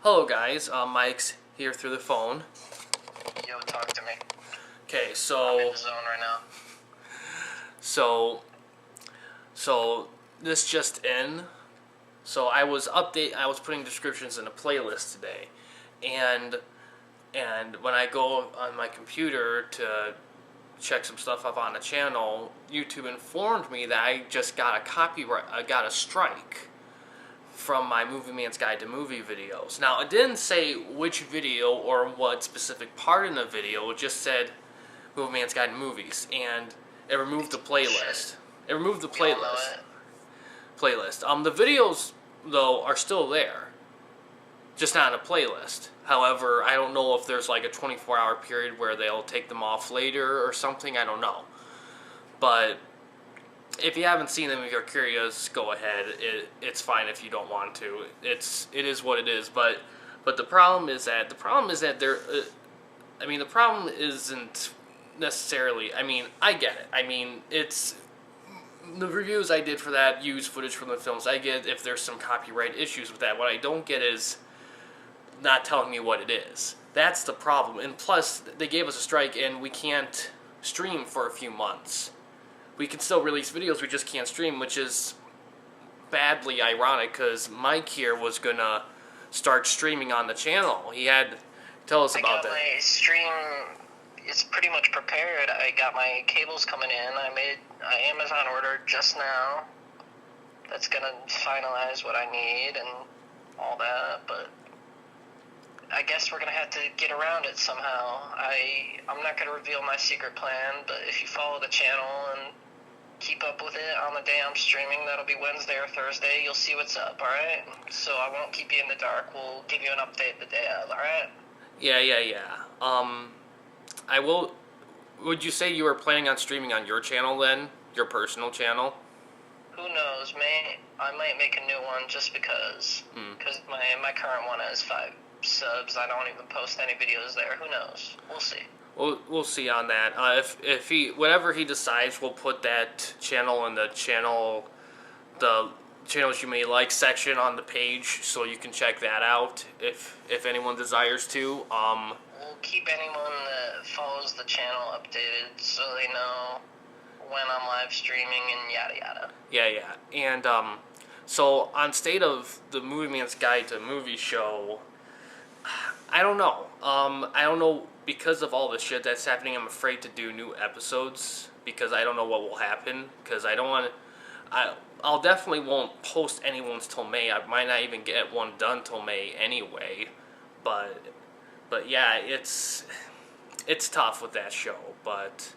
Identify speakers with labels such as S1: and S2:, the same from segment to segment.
S1: Hello guys, Mike's here through the phone.
S2: Yo, talk to me.
S1: Okay,
S2: I'm
S1: so
S2: in the zone right now.
S1: so this just in. So I was putting descriptions in a playlist today, and when I go on my computer to check some stuff up on the channel, YouTube informed me that I just got a strike from my Movie Man's Guide to Movie videos. Now, it didn't say which video or what specific part in the video. It just said Movie Man's Guide to Movies, and it removed the playlist. It removed the playlist. The videos, though, are still there, just not in a playlist. However, I don't know if there's like a 24-hour period where they'll take them off later or something. I don't know. But if you haven't seen them, if you're curious, go ahead. It's fine if you don't want to. It is what it is. But the problem is that there. The problem isn't necessarily. I get it. It's the reviews I did for that use footage from the films. I get if there's some copyright issues with that. What I don't get is not telling me what it is. That's the problem. And plus, they gave us a strike, and we can't stream for a few months. We can still release videos, we just can't stream, which is badly ironic, because Mike here was going to start streaming on the channel. He had to tell us about that.
S2: My stream is pretty much prepared. I got my cables coming in. I made an Amazon order just now. That's going to finalize what I need and all that, but I guess we're going to have to get around it somehow. I'm not going to reveal my secret plan, but if you follow the channel and keep up with it on the day I'm streaming, that'll be Wednesday or Thursday, you'll see what's up, alright? So I won't keep you in the dark. We'll give you an update the day of, alright?
S1: Yeah. I will. Would you say you were planning on streaming on your channel then? Your personal channel?
S2: Who knows, mate? I might make a new one just because. Because my current one has 5 subs. I don't even post any videos there. Who knows? We'll see.
S1: We'll see on that. If he, whatever he decides, we'll put that channel in the channels you may like section on the page, so you can check that out if anyone desires to.
S2: We'll keep anyone that follows the channel updated so they know when I'm live streaming and yada yada.
S1: Yeah. And so on State of the Movie Man's Guide to Movie show, I don't know. I don't know. Because of all the shit that's happening, I'm afraid to do new episodes because I don't know what will happen. Because I don't want to. I'll definitely won't post anyone's till May. I might not even get one done till May anyway. But yeah, it's tough with that show. But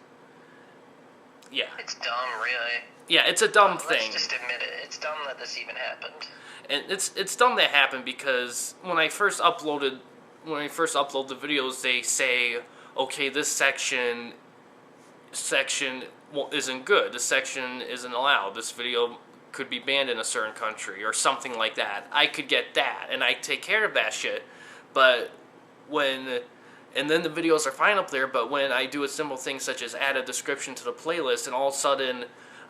S1: yeah,
S2: it's dumb, really.
S1: Yeah, it's a dumb thing.
S2: Let's just admit it. It's dumb that this even happened.
S1: And it's dumb that happened because when I first upload the videos, they say, okay, this section isn't good. This section isn't allowed. This video could be banned in a certain country or something like that. I could get that, and I take care of that shit. But and then the videos are fine up there, but when I do a simple thing such as add a description to the playlist, and all of a sudden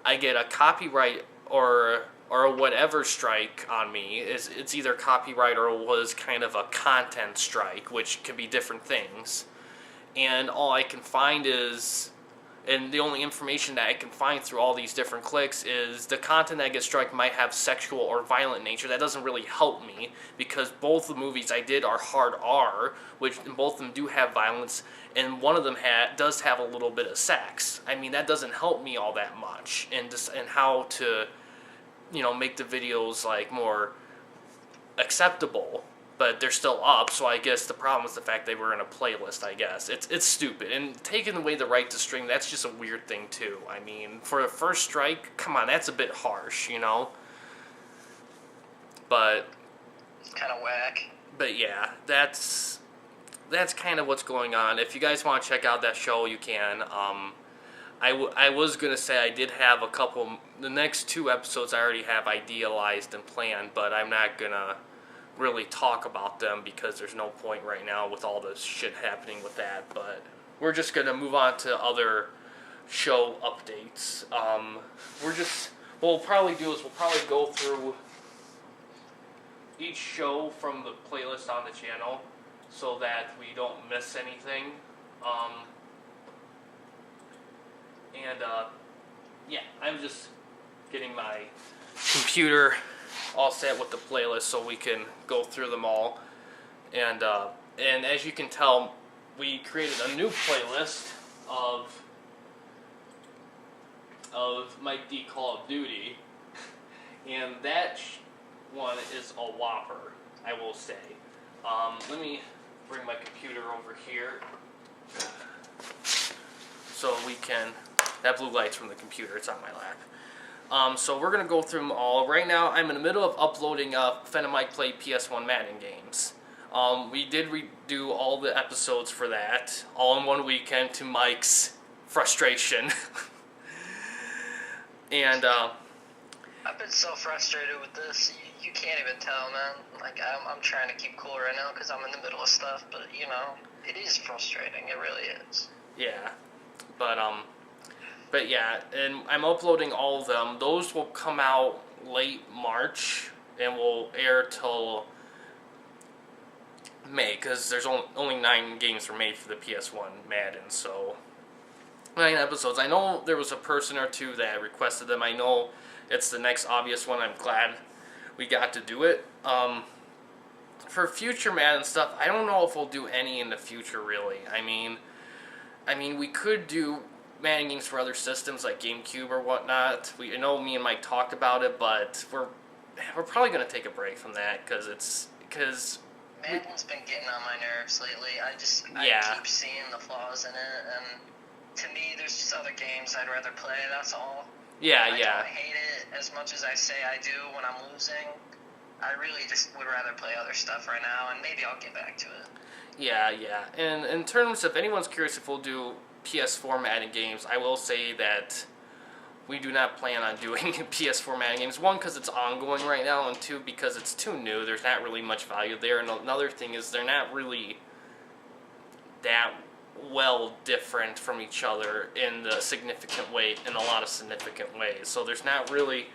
S1: I get a copyright or whatever strike on me, it's either copyright or was kind of a content strike, which could be different things. And all I can find is, and the only information that I can find through all these different clicks is the content that gets struck might have sexual or violent nature. That doesn't really help me because both the movies I did are hard R, which both of them do have violence, and one of them does have a little bit of sex. That doesn't help me all that much, and how to make the videos like more acceptable, but they're still up. So I guess the problem is the fact they were in a playlist. I guess it's stupid, and taking away the right to stream, that's just a weird thing too. For a first strike, come on, that's a bit harsh, but
S2: it's kind of whack. But
S1: yeah, that's kind of what's going on. If you guys want to check out that show, you can. I was going to say I did have a couple. The next 2 episodes I already have idealized and planned, but I'm not going to really talk about them because there's no point right now with all this shit happening with that. But we're just going to move on to other show updates. What we'll probably do is we'll probably go through each show from the playlist on the channel so that we don't miss anything. Yeah, I'm just getting my computer all set with the playlist so we can go through them all. And as you can tell, we created a new playlist of Mike D Call of Duty, and that one is a whopper, I will say. Let me bring my computer over here so we can. That blue light's from the computer. It's on my lap. So we're gonna go through them all. Right now, I'm in the middle of uploading Fen and Mike Play PS1 Madden games. We did redo all the episodes for that, all in one weekend to Mike's frustration. And
S2: I've been so frustrated with this. You can't even tell, man. Like, I'm trying to keep cool right now because I'm in the middle of stuff, but, you know, it is frustrating. It really is.
S1: Yeah. But yeah, and I'm uploading all of them. Those will come out late March and will air till May, because there's only 9 games were made for the PS1 Madden, so 9 episodes. I know there was a person or two that requested them. I know it's the next obvious one. I'm glad we got to do it. For future Madden stuff, I don't know if we'll do any in the future, really. I mean, we could do Madden games for other systems like GameCube or whatnot. I know me and Mike talked about it, but we're probably gonna take a break from that because
S2: Madden's been getting on my nerves lately. I keep seeing the flaws in it, and to me, there's just other games I'd rather play. That's all. I don't hate it as much as I say I do when I'm losing. I really just would rather play other stuff right now, and maybe I'll get back to it.
S1: Yeah. And in terms of anyone's curious if we'll do PS4 Madden games, I will say that we do not plan on doing PS4 Madden games. One, because it's ongoing right now, and two, because it's too new. There's not really much value there. And another thing is they're not really that well different from each other in a lot of significant ways. So there's not really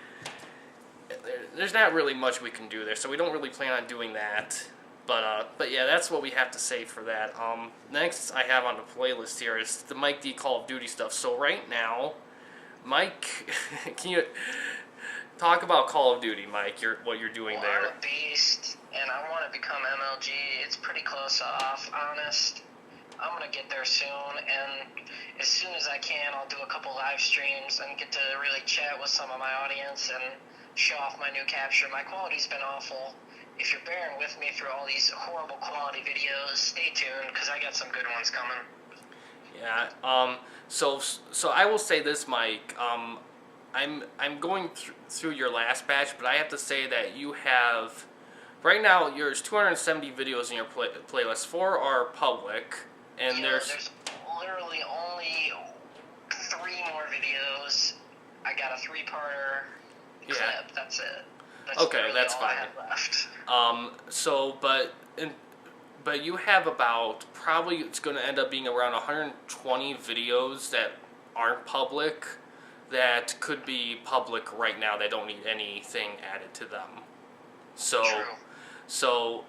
S1: much we can do there. So we don't really plan on doing that. But yeah, that's what we have to say for that. Next I have on the playlist here is the Mike D Call of Duty stuff. So right now, Mike, can you talk about Call of Duty, Mike? What you're doing there?
S2: I'm a beast, and I want to become MLG. It's pretty close off, honest. I'm gonna get there soon, and as soon as I can, I'll do a couple live streams and get to really chat with some of my audience and show off my new capture. My quality's been awful. If you're bearing with me through all these horrible quality videos, stay tuned, because I got some good ones coming.
S1: Yeah. So I will say this, Mike. I'm going through your last batch, but I have to say that you have right now there's 270 videos in your playlist. 4 are public, and
S2: there's literally only 3 more videos. I got a 3-parter clip. That's it. That's
S1: okay, that's
S2: all
S1: fine.
S2: I have left.
S1: But you have about, probably it's going to end up being around 120 videos that aren't public that could be public right now. They don't need anything added to them.
S2: True.
S1: So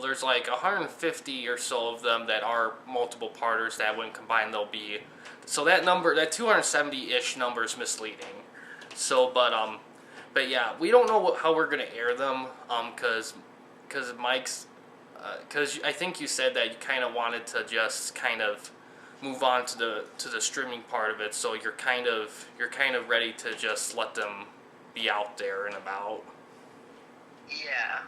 S1: there's like 150 or so of them that are multiple parters that when combined they'll be, so that number, that 270-ish number is misleading. So, but yeah, we don't know how we're gonna air them, cause Mike's, cause I think you said that you kind of wanted to just kind of move on to the streaming part of it. So you're kind of ready to just let them be out there and about.
S2: Yeah,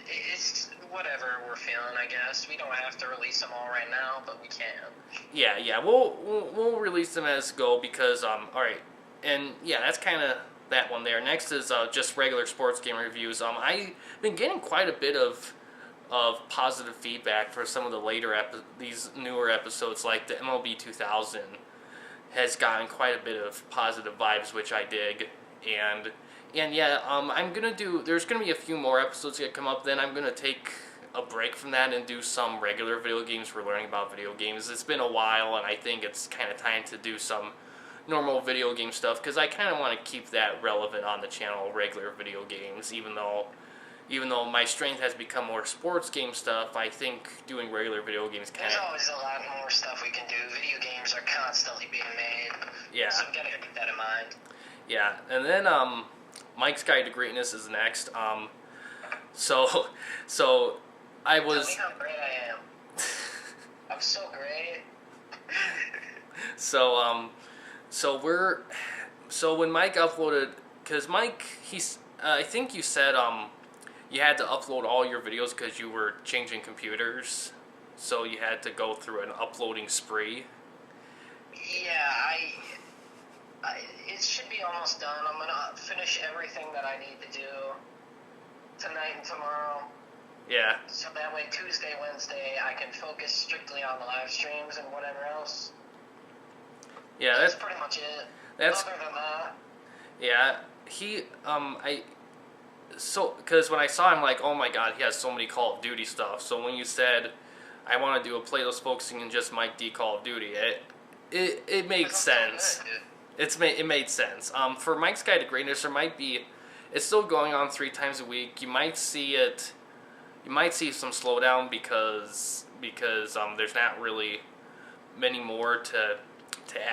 S2: it's whatever we're feeling, I guess. We don't have to release them all right now, but we can. Yeah,
S1: we'll release them as go because all right, and yeah, that's kind of that one there. Next is just regular sports game reviews. I've been getting quite a bit of positive feedback for some of the later these newer episodes, like the MLB 2000 has gotten quite a bit of positive vibes, which I dig, and yeah, there's gonna be a few more episodes that come up. Then I'm gonna take a break from that and do some regular video games. We're learning about video games. It's been a while, and I think it's kind of time to do some normal video game stuff because I kind of want to keep that relevant on the channel, regular video games, even though even though my strength has become more sports game stuff, I think doing regular video games
S2: There's always a lot more stuff we can do. Video games are constantly being made.
S1: Yeah.
S2: So we gotta keep that in mind.
S1: Yeah, and then Mike's Guide to Greatness is next. So I was.
S2: Tell me how great I am. I'm so great.
S1: So when Mike uploaded, because Mike, I think you said you had to upload all your videos because you were changing computers, so you had to go through an uploading spree.
S2: Yeah, it should be almost done. I'm gonna finish everything that I need to do tonight and tomorrow.
S1: Yeah.
S2: So that way Tuesday, Wednesday, I can focus strictly on the live streams and whatever else.
S1: Yeah,
S2: that's pretty much it.
S1: That's,
S2: other than that.
S1: Yeah, because when I saw him, like, oh my god, he has so many Call of Duty stuff. So when you said, I want to do a playlist focusing on just Mike D Call of Duty, it made sense. It made sense. For Mike's Guide to Greatness, there might be, it's still going on 3 times a week. You might see some slowdown because there's not really many more to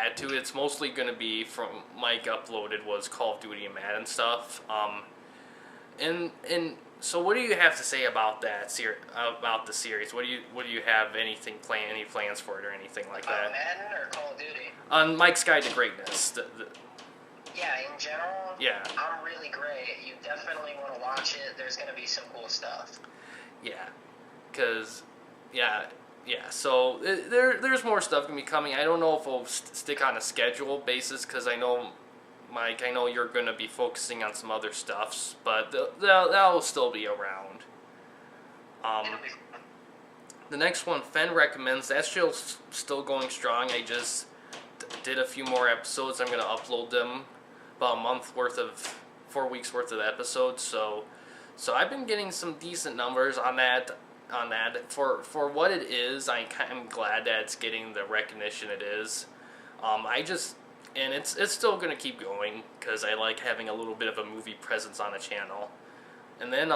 S1: add to it. It's mostly going to be from Mike uploaded was Call of Duty and Madden stuff. And so what do you have to say about that about the series? What do you have any plans for it or anything like that?
S2: Madden or Call of Duty?
S1: On Mike's Guide to Greatness.
S2: Yeah, in general.
S1: Yeah.
S2: I'm really great. You definitely want to watch it. There's going to be some cool stuff.
S1: Yeah, because so there's more stuff going to be coming. I don't know if we'll stick on a schedule basis because I know, Mike, you're going to be focusing on some other stuffs, but that'll still be around.
S2: It'll be fun.
S1: The next one, Fen Recommends, that's still going strong. I just did a few more episodes. I'm going to upload them, about a month worth of, 4 weeks worth of episodes, so I've been getting some decent numbers on that. For what it is, I'm glad that it's getting the recognition it is. And it's still gonna keep going because I like having a little bit of a movie presence on the channel. And then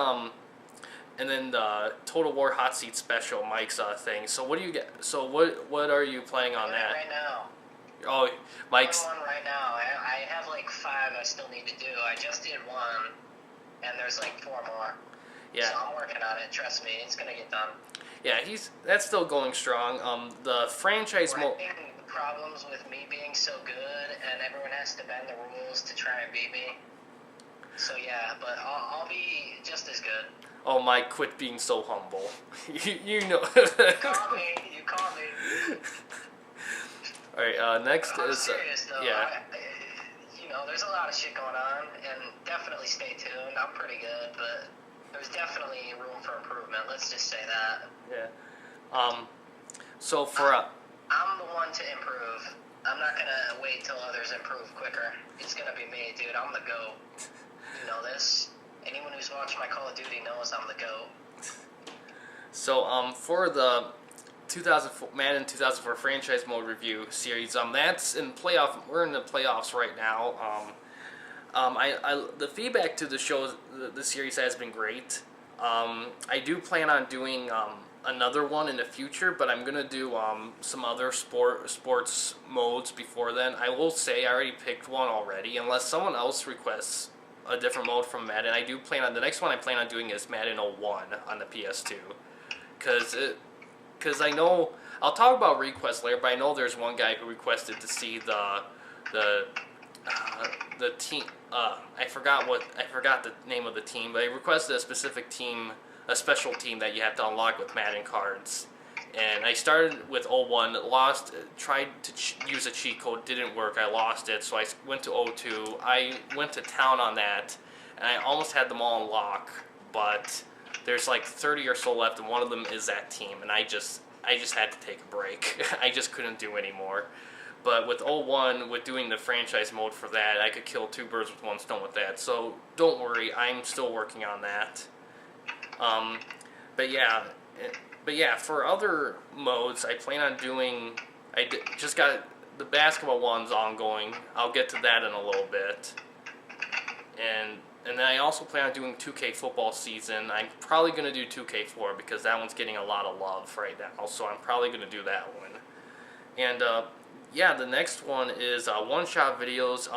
S1: the Total War Hot Seat Special, Mike's thing. So what do you get? So what are you playing on that?
S2: Right now.
S1: Oh, Mike's.
S2: I'm on right now. I have like 5 I still need to do. I just did 1, and there's like 4 more.
S1: Yeah.
S2: So I'm working on it. Trust me, it's gonna get done.
S1: Yeah, that's still going strong. The franchise mode.
S2: The problems with me being so good, and everyone has to bend the rules to try and beat me. So yeah, but I'll be just as good.
S1: Oh, Mike, quit being so humble. you know.
S2: You call me.
S1: All right. Next
S2: I'm
S1: is.
S2: serious though.
S1: Yeah.
S2: There's a lot of shit going on, and definitely stay tuned. I'm pretty good, but there's definitely room for improvement. Let's just say that.
S1: Yeah. So for
S2: I'm the one to improve. I'm not gonna wait till others improve quicker. It's gonna be me, dude. I'm the GOAT. You know this. Anyone who's watched my Call of Duty knows I'm the GOAT. So
S1: for the Madden 2004 franchise mode review series, that's in playoff. We're in the playoffs right now. The feedback to the show, the series has been great. I do plan on doing another one in the future, but I'm gonna do some other sports modes before then. I will say I already picked one already, unless someone else requests a different mode from Madden. I do plan on the next one I plan on doing is Madden 01 on the PS2, because I know I'll talk about requests later, but I know there's one guy who requested to see the team. I forgot the name of the team, but he requested a specific team, a special team that you have to unlock with Madden cards. And I started with 01, lost, tried to use a cheat code, didn't work, I lost it, so I went to 02. I went to town on that, and I almost had them all unlocked, but there's like 30 or so left, and one of them is that team, and I just had to take a break. I just couldn't do anymore. But with 01, with doing the franchise mode for that, I could kill 2 birds with 1 stone with that. So don't worry, I'm still working on that. But yeah, for other modes, I plan on doing. Just got the basketball one's ongoing. I'll get to that in a little bit. and then I also plan on doing 2K football season. I'm probably going to do 2K4 because that one's getting a lot of love right now. So I'm probably going to do that one. And yeah, the next one is one-shot videos.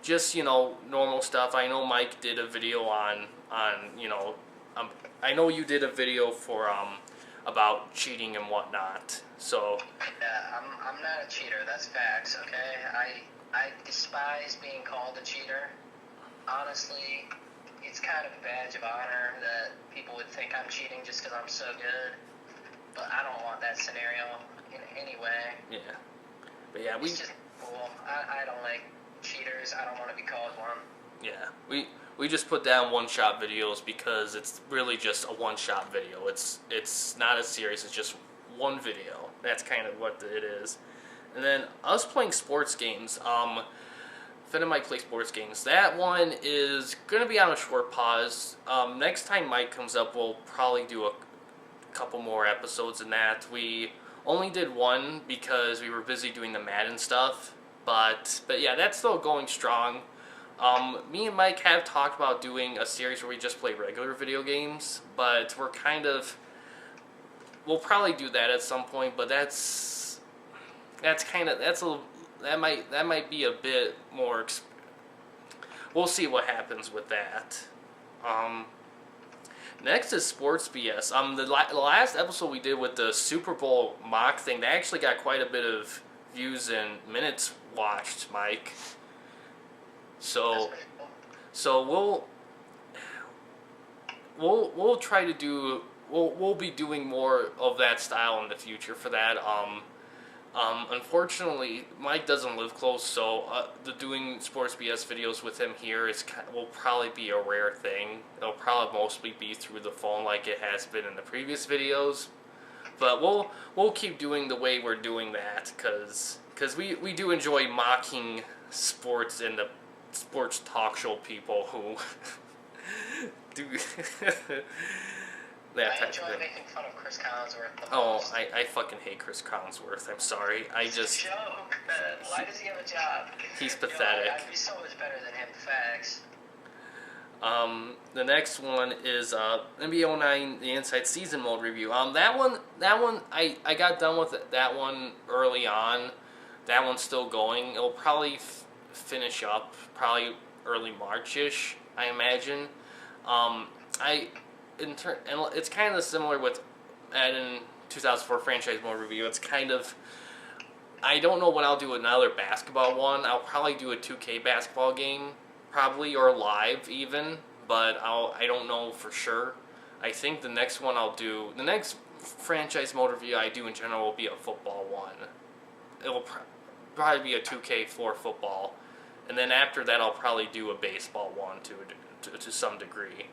S1: Just, normal stuff. I know Mike did a video on I know you did a video for about cheating and whatnot. So
S2: Yeah, I'm not a cheater. That's facts. Okay, I despise being called a cheater. Honestly, it's kind of a badge of honor that people would think I'm cheating just because I'm so good. But I don't want that scenario in any way.
S1: yeah, but yeah,
S2: It's just cool. I don't like cheaters. I don't want to be called one.
S1: yeah, we just put down one-shot videos because it's really just a one-shot video. It's not as serious. It's just one video. That's kind of what it is. And then us playing sports games. Finn and Mike play sports games. That one is going to be on a short pause. Next time Mike comes up, we'll probably do a couple more episodes in that. We only did one because we were busy doing the Madden stuff. But yeah, that's still going strong. Me and Mike have talked about doing a series where we just play regular video games, but we'll probably do that at some point, but that might be a bit more. We'll see what happens with that. Next is Sports BS. The last episode we did with the Super Bowl mock thing, that actually got quite a bit of views and minutes watched, Mike. So we'll try to do. We'll be doing more of that style in the future for that. Unfortunately, Mike doesn't live close, so doing Sports BS videos with him here will probably be a rare thing. It'll probably mostly be through the phone like it has been in the previous videos. But we'll keep doing the way we're doing that, because we do enjoy mocking sports and the sports talk show people who do that type of thing.
S2: I enjoy making fun of Chris Collinsworth the most.
S1: I fucking hate Chris Collinsworth. I'm sorry.
S2: It's a joke. Why does he have a job?
S1: He's pathetic.
S2: I'd be so much better than him. Facts.
S1: The next one is NBA 09 the Inside Season Mode review. That one I got done with that one early on. That one's still going. It'll probably finish up probably early March-ish, I imagine. And it's kind of similar with Madden 2004 franchise mode review. It's kind of, I don't know when I'll do another basketball one. I'll probably do a 2K basketball game, probably, or live even, but I don't know for sure. I think the next franchise mode review I do in general will be a football one. It will probably be a 2K4 football, and then after that I'll probably do a baseball one to some degree.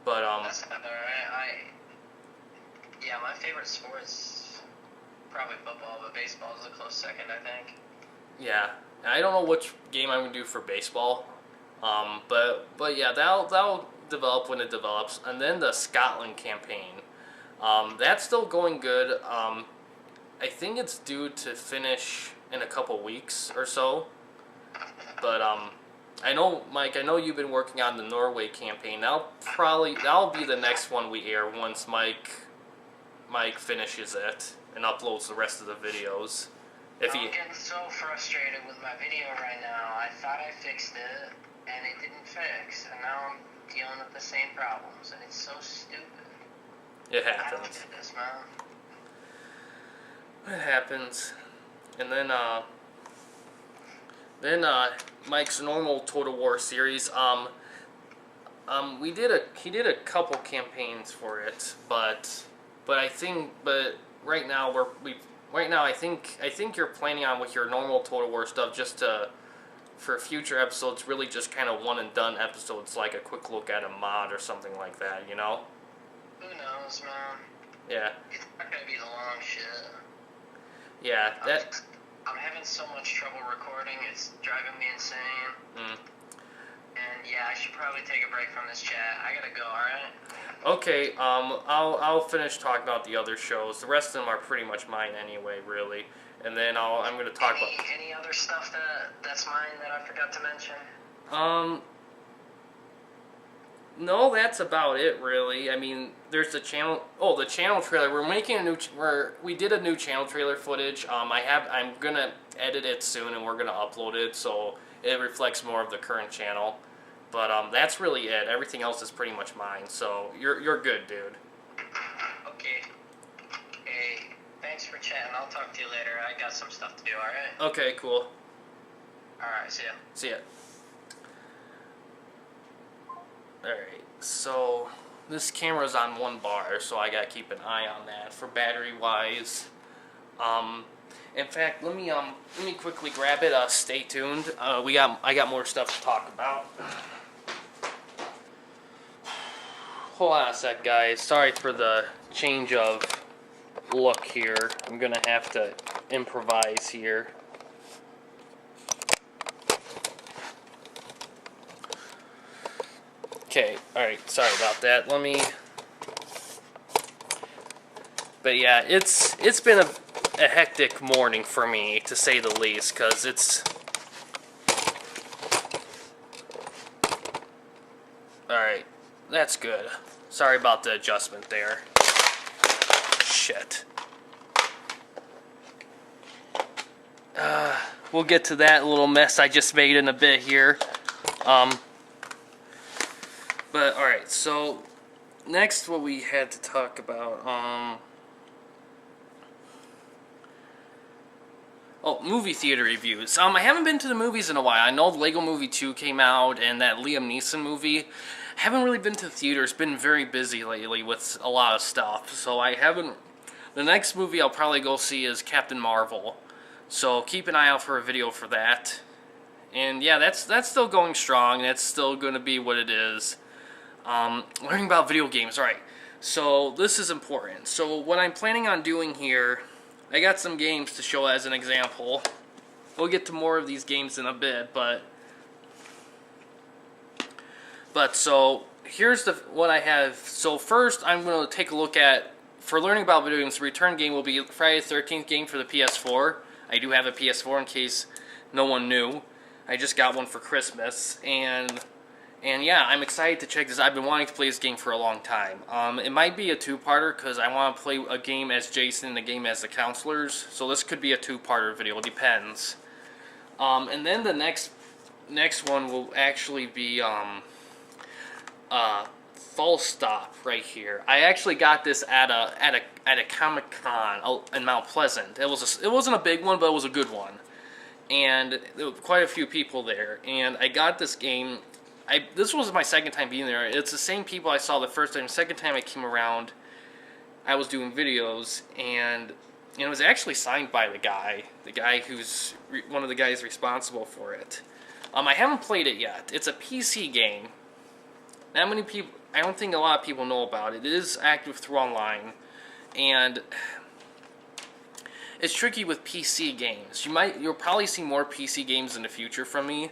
S1: But
S2: that's not alright. Yeah, my favorite sport's probably football, but baseball is a close second, I think.
S1: Yeah, I don't know which game I'm gonna do for baseball. But yeah, that'll develop when it develops. And then the Scotland campaign, that's still going good. I think it's due to finish in a couple weeks or so. But I know, Mike, I know you've been working on the Norway campaign. That'll be the next one we air once Mike finishes it and uploads the rest of the videos.
S2: I'm getting so frustrated with my video right now. I thought I fixed it, and it didn't fix, and now I'm dealing with the same problems, and it's so stupid.
S1: It
S2: I don't
S1: happens.
S2: do this, man.
S1: It happens. And then Mike's normal Total War series. He did a couple campaigns for it, but right now I think you're planning on with your normal Total War stuff just for future episodes, really just kind of one and done episodes, like a quick look at a mod or something like that, you know?
S2: Who knows, man?
S1: Yeah.
S2: It's not gonna be the long shit.
S1: Yeah,
S2: I'm having so much trouble recording, it's driving me insane. And yeah, I should probably take a break from this chat. I gotta go, alright?
S1: Okay, I'll finish talking about the other shows. The rest of them are pretty much mine anyway, really. And then I'm gonna talk about
S2: any other stuff that's mine that I forgot to mention.
S1: No, that's about it, really. I mean, there's the channel. Oh, the channel trailer. We're making a new. We did a new channel trailer footage. I'm gonna edit it soon, and we're gonna upload it so it reflects more of the current channel. But that's really it. Everything else is pretty much mine. So you're good, dude.
S2: Okay. Hey, thanks for chatting. I'll talk to you later. I got some stuff to do. All right.
S1: Okay, cool.
S2: All right. See ya.
S1: See ya. Alright, so this camera's on 1 bar, so I gotta keep an eye on that for battery wise. In fact, let me quickly grab it. Stay tuned. I got more stuff to talk about. Hold on a sec, guys. Sorry for the change of look here. I'm gonna have to improvise here. Okay, alright, sorry about that. But yeah, it's been a hectic morning for me, to say the least, because it's... Alright, that's good. Sorry about the adjustment there. Shit. We'll get to that little mess I just made in a bit here. But, alright, so, next what we had to talk about, oh, movie theater reviews. I haven't been to the movies in a while. I know Lego Movie 2 came out, and that Liam Neeson movie. I haven't really been to the theaters. Been very busy lately with a lot of stuff, so I haven't... The next movie I'll probably go see is Captain Marvel, so keep an eye out for a video for that. And yeah, that's still going strong. That's still going to be what it is. Learning about video games. Alright, so this is important. So what I'm planning on doing here, I got some games to show as an example. We'll get to more of these games in a bit, but so here's what I have. So first I'm going to take a look at, for learning about video games, the return game will be Friday the 13th game for the PS4. I do have a PS4 in case no one knew. I just got one for Christmas, and yeah, I'm excited to check this. I've been wanting to play this game for a long time. It might be a two-parter because I want to play a game as Jason and a game as the counselors. So this could be a two-parter video. It depends. And then the next one will actually be False Stop right here. I actually got this at a Comic-Con in Mount Pleasant. It wasn't a big one, but it was a good one. And there were quite a few people there. And I got this game. This was my second time being there. It's the same people I saw the first time. The second time I came around, I was doing videos, and it was actually signed by the guy who's one of the guys responsible for it. I haven't played it yet. It's a PC game. Not many people, I don't think a lot of people know about it. It is active through online, and it's tricky with PC games. You'll probably see more PC games in the future from me.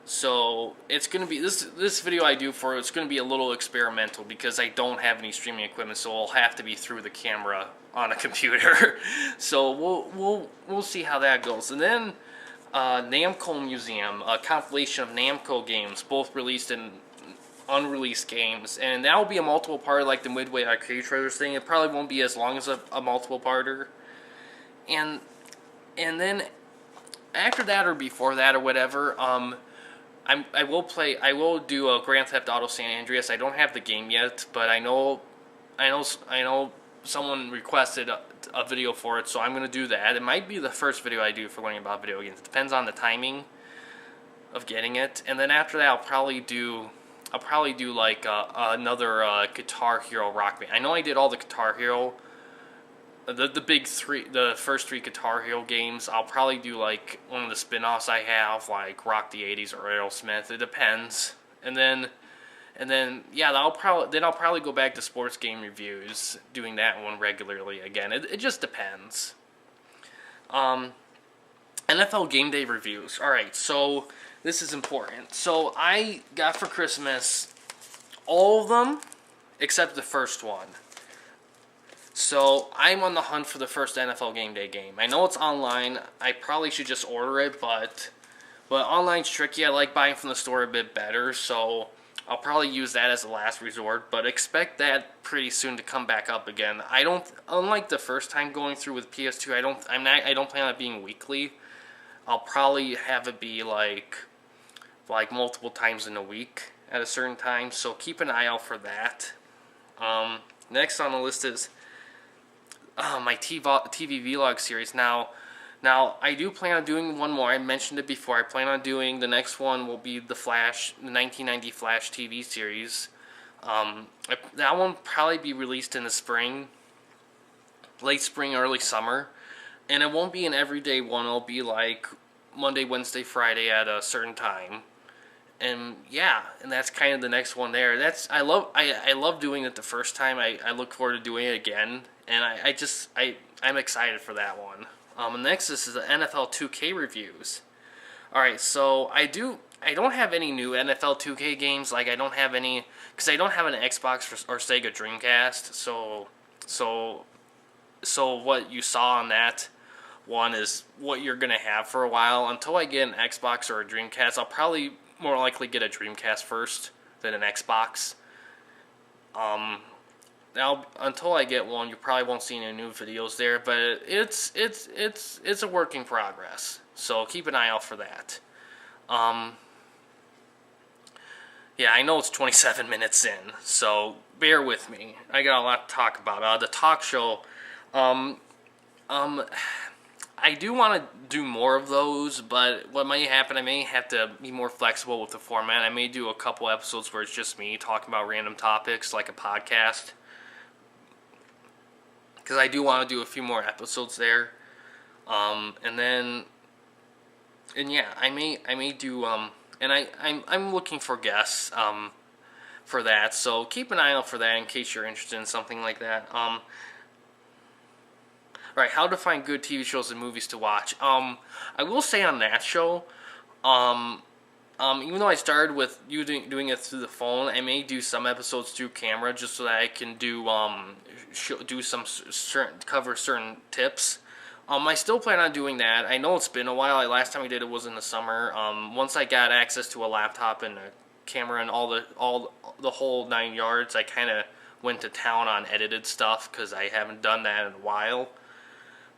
S1: So it's gonna be this video I do for it's gonna be a little experimental because I don't have any streaming equipment, so it'll have to be through the camera on a computer. So we'll see how that goes. And then Namco Museum, a compilation of Namco games, both released in unreleased games, and that will be a multiple parter like the Midway Arcade Trailers thing. It probably won't be as long as a multiple parter. And then after that or before that or whatever, I will do a Grand Theft Auto San Andreas. I don't have the game yet, but I know someone requested a video for it, so I'm gonna do that. It might be the first video I do for learning about video games. It depends on the timing of getting it. And then after that, I'll probably do like another Guitar Hero Rock Band. I know I did all the Guitar Hero, the first three Guitar Hero games. I'll probably do like one of the spin-offs I have, like Rock the 80s or Aerosmith. It depends. And then yeah, I'll probably go back to sports game reviews, doing that one regularly again. It just depends. NFL Game Day reviews. Alright, so this is important. So I got for Christmas all of them except the first one. So I'm on the hunt for the first NFL Game Day game. I know it's online. I probably should just order it, but online's tricky. I like buying from the store a bit better. So I'll probably use that as a last resort, but expect that pretty soon to come back up again. I don't, unlike the first time going through with PS2, I don't plan on it being weekly. I'll probably have it be like multiple times in a week at a certain time. So keep an eye out for that. Next on the list is my TV vlog series. Now, I do plan on doing one more. I mentioned it before. I plan on doing, the next one will be the 1990 Flash TV series. That one will probably be released in the spring, late spring, early summer. And it won't be an everyday one. It'll be like Monday, Wednesday, Friday at a certain time. And yeah, and that's kind of the next one there. I love doing it the first time. I look forward to doing it again. And I'm excited for that one. Next, this is the NFL 2K reviews. Alright, so I don't have any new NFL 2K games. Like, I don't have any, because I don't have an Xbox or Sega Dreamcast. So what you saw on that one is what you're going to have for a while. Until I get an Xbox or a Dreamcast, I'll probably more likely get a Dreamcast first than an Xbox. Now, until I get one, you probably won't see any new videos there, but it's a work in progress. So keep an eye out for that. Yeah, I know it's 27 minutes in, so bear with me. I got a lot to talk about. The talk show, I do want to do more of those, but what may happen, I may have to be more flexible with the format. I may do a couple episodes where it's just me talking about random topics, like a podcast. Because I do want to do a few more episodes there. And yeah, I may do, and I'm looking for guests, for that. So keep an eye out for that in case you're interested in something like that. Right, how to find good TV shows and movies to watch. I will say on that show, even though I started with doing it through the phone, I may do some episodes through camera just so that I can cover certain tips. I still plan on doing that. I know it's been a while. Last time I did it was in the summer. Once I got access to a laptop and a camera and all the whole 9 yards, I kind of went to town on edited stuff because I haven't done that in a while.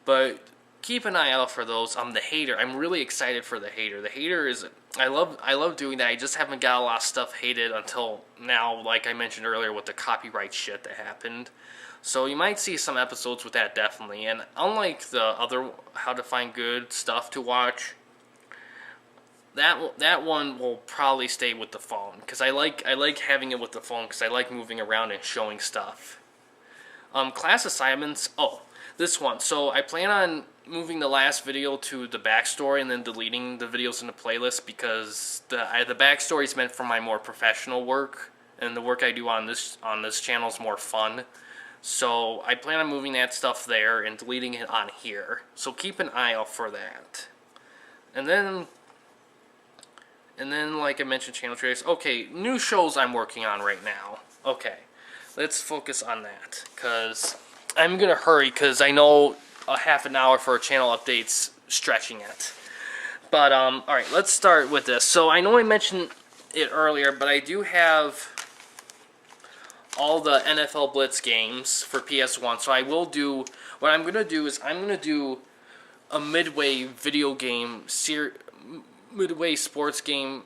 S1: But keep an eye out for those. The Hater. I'm really excited for The Hater. The Hater is, I love doing that. I just haven't got a lot of stuff hated until now, like I mentioned earlier with the copyright shit that happened. So you might see some episodes with that, definitely. And unlike the other how to find good stuff to watch, that one will probably stay with the phone, because I like having it with the phone because I like moving around and showing stuff. Class assignments. Oh, this one. So I plan on moving the last video to the backstory and then deleting the videos in the playlist, because the backstory is meant for my more professional work, and the work I do on this channel is more fun. So I plan on moving that stuff there and deleting it on here. So keep an eye out for that. And then like I mentioned, channel trailers. Okay, new shows I'm working on right now. Okay, let's focus on that, because I'm gonna hurry because I know a half an hour for a channel update's stretching it. But alright, let's start with this. So I know I mentioned it earlier, but I do have all the NFL Blitz games for PS1. So I will do, what I'm gonna do is I'm gonna do a midway video game midway sports game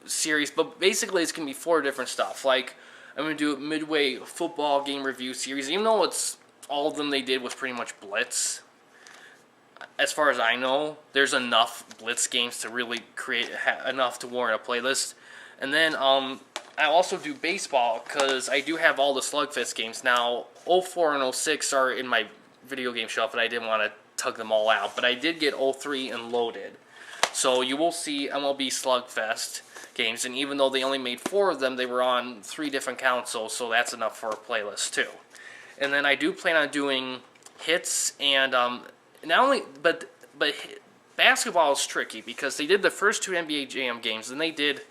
S1: series, but basically it's gonna be 4 different stuff. Like, I'm gonna do a midway football game review series, even though it's all of them they did was pretty much Blitz. As far as I know, there's enough Blitz games to really create enough to warrant a playlist. And then I also do baseball, because I do have all the Slugfest games. Now, 04 and 06 are in my video game shelf, and I didn't want to tug them all out. But I did get 03 and Loaded. So you will see MLB Slugfest games, and even though they only made 4 of them, they were on 3 different consoles, so that's enough for a playlist too. And then I do plan on doing hits, and not only, but basketball is tricky, because they did the first 2 NBA Jam games, then they did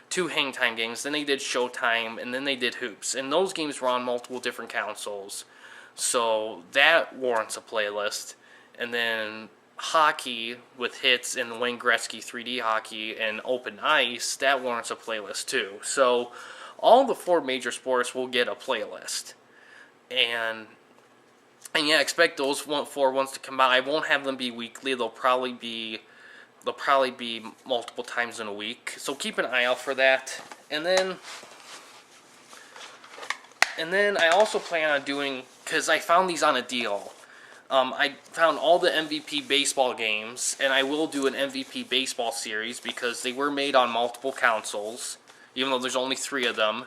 S1: 2 Hang Time games, then they did Showtime, and then they did Hoops. And those games were on multiple different consoles, so that warrants a playlist. And then hockey with hits and Wayne Gretzky 3D hockey and Open Ice, that warrants a playlist too. So all the 4 major sports will get a playlist. And yeah, expect those 4 ones to come out. I won't have them be weekly. They'll probably be multiple times in a week. So keep an eye out for that. And then I also plan on doing, because I found these on a deal. I found all the MVP baseball games, and I will do an MVP baseball series because they were made on multiple consoles, even though there's only 3 of them.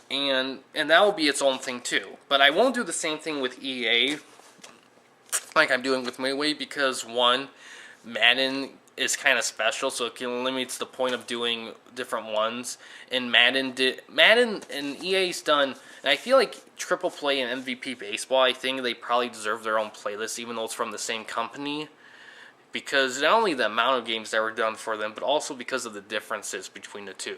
S1: And that will be its own thing too. But I won't do the same thing with EA like I'm doing with Midway because, one, Madden is kind of special, so it limits the point of doing different ones. And Madden and EA's done, and I feel like AAA and MVP Baseball, I think they probably deserve their own playlist, even though it's from the same company. Because not only the amount of games that were done for them, but also because of the differences between the two.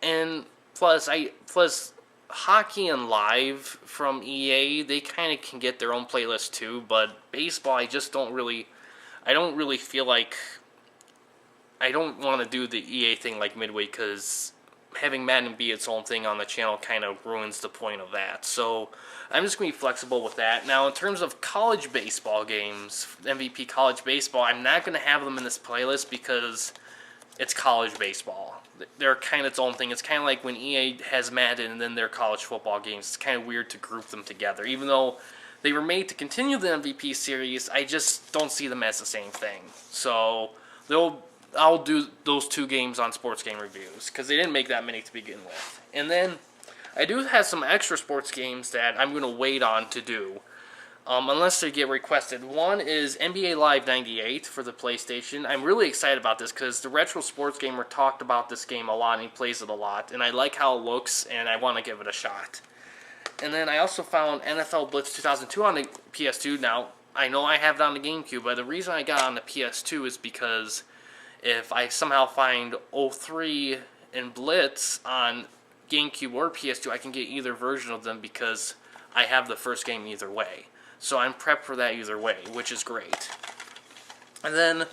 S1: And plus hockey and live from EA, they kind of can get their own playlist too, but baseball, I don't really feel like, I don't want to do the EA thing like Midway, because having Madden be its own thing on the channel kind of ruins the point of that. So I'm just going to be flexible with that. Now, in terms of college baseball games, MVP college baseball, I'm not going to have them in this playlist because it's college baseball. They're kind of its own thing. It's kind of like when EA has Madden and then their college football games. It's kind of weird to group them together. Even though they were made to continue the MVP series, I just don't see them as the same thing. So I'll do those 2 games on Sports Game Reviews because they didn't make that many to begin with. And then I do have some extra sports games that I'm going to wait on to do. Unless they get requested. One is NBA Live 98 for the PlayStation. I'm really excited about this because the Retro Sports Gamer talked about this game a lot and he plays it a lot. And I like how it looks and I want to give it a shot. And then I also found NFL Blitz 2002 on the PS2. Now, I know I have it on the GameCube, but the reason I got it on the PS2 is because if I somehow find 03 and Blitz on GameCube or PS2, I can get either version of them because I have the first game either way. So I'm prepped for that either way, which is great. And then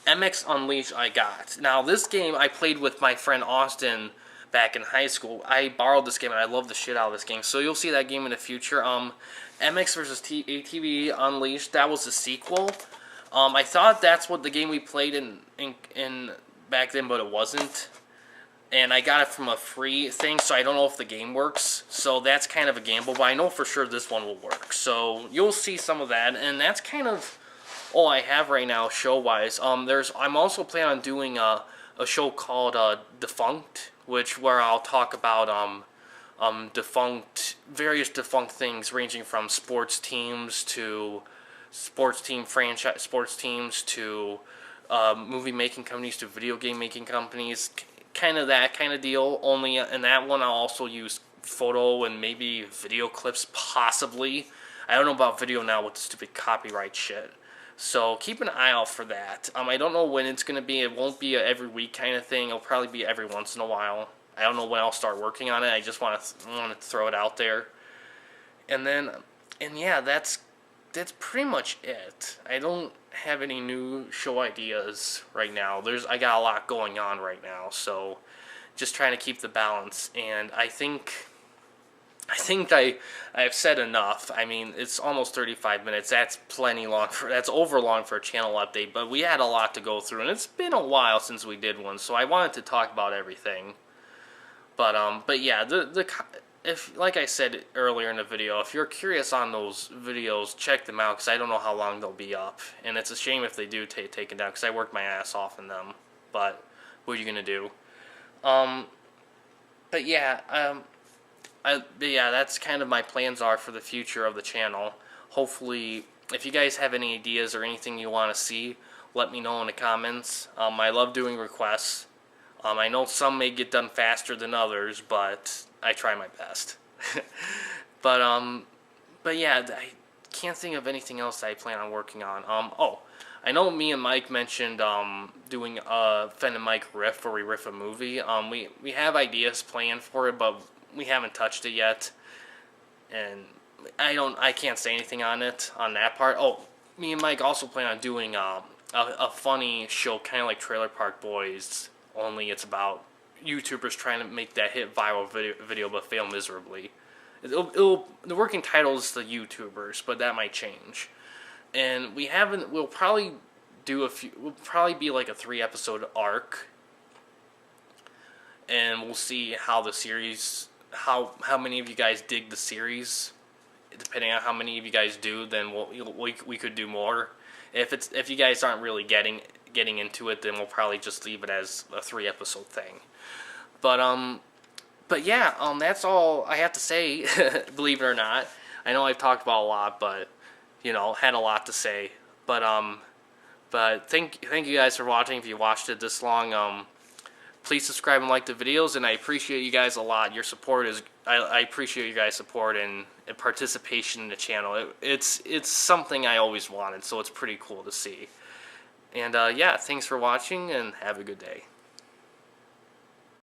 S1: MX Unleashed I got. Now this game I played with my friend Austin back in high school. I borrowed this game and I love the shit out of this game. So you'll see that game in the future. MX vs. ATV Unleashed, that was the sequel. I thought that's what the game we played in back then, but it wasn't. And I got it from a free thing, so I don't know if the game works. So that's kind of a gamble, but I know for sure this one will work. So you'll see some of that, and that's kind of all I have right now show-wise. I'm also planning on doing a show called Defunct, where I'll talk about various defunct things, ranging from sports teams to sports teams to movie making companies to video game making companies. Kind of that kind of deal, only in that one I'll also use photo and maybe video clips, possibly. I don't know about video now with the stupid copyright shit. So keep an eye out for that. I don't know when it's going to be. It won't be a every week kind of thing. It'll probably be every once in a while. I don't know when I'll start working on it. I just want to throw it out there. And yeah, that's pretty much it. I don't have any new show ideas right now. I got a lot going on right now, so just trying to keep the balance. And I think I've said enough. I mean, it's almost 35 minutes. That's plenty long that's over long for a channel update, but we had a lot to go through and it's been a while since we did one, so I wanted to talk about everything. But yeah, if, like I said earlier in the video, if you're curious on those videos, check them out, because I don't know how long they'll be up. And it's a shame if they do take it down, because I worked my ass off in them. But what are you going to do? But yeah, that's kind of my plans are for the future of the channel. Hopefully, if you guys have any ideas or anything you want to see, let me know in the comments. I love doing requests. I know some may get done faster than others, but I try my best. but yeah, I can't think of anything else that I plan on working on. I know me and Mike mentioned doing a Fen and Mike riff where we riff a movie. We have ideas planned for it, but we haven't touched it yet. And I can't say anything on that part. Oh, me and Mike also plan on doing a funny show, kind of like Trailer Park Boys, only it's about YouTubers trying to make that hit viral video but fail miserably. The working title is the YouTubers, but that might change. And we'll probably do we'll probably be like a 3-episode arc. And we'll see how the series, how many of you guys dig the series. Depending on how many of you guys do, then we could do more. If you guys aren't really getting into it, then we'll probably just leave it as a 3-episode thing. But yeah, that's all I have to say. Believe it or not, I know I've talked about a lot, but had a lot to say. But thank you guys for watching. If you watched it this long, please subscribe and like the videos, and I appreciate you guys a lot. Your support is I appreciate you guys' support and participation in the channel. It's something I always wanted, so it's pretty cool to see. And yeah, thanks for watching, and have a good day.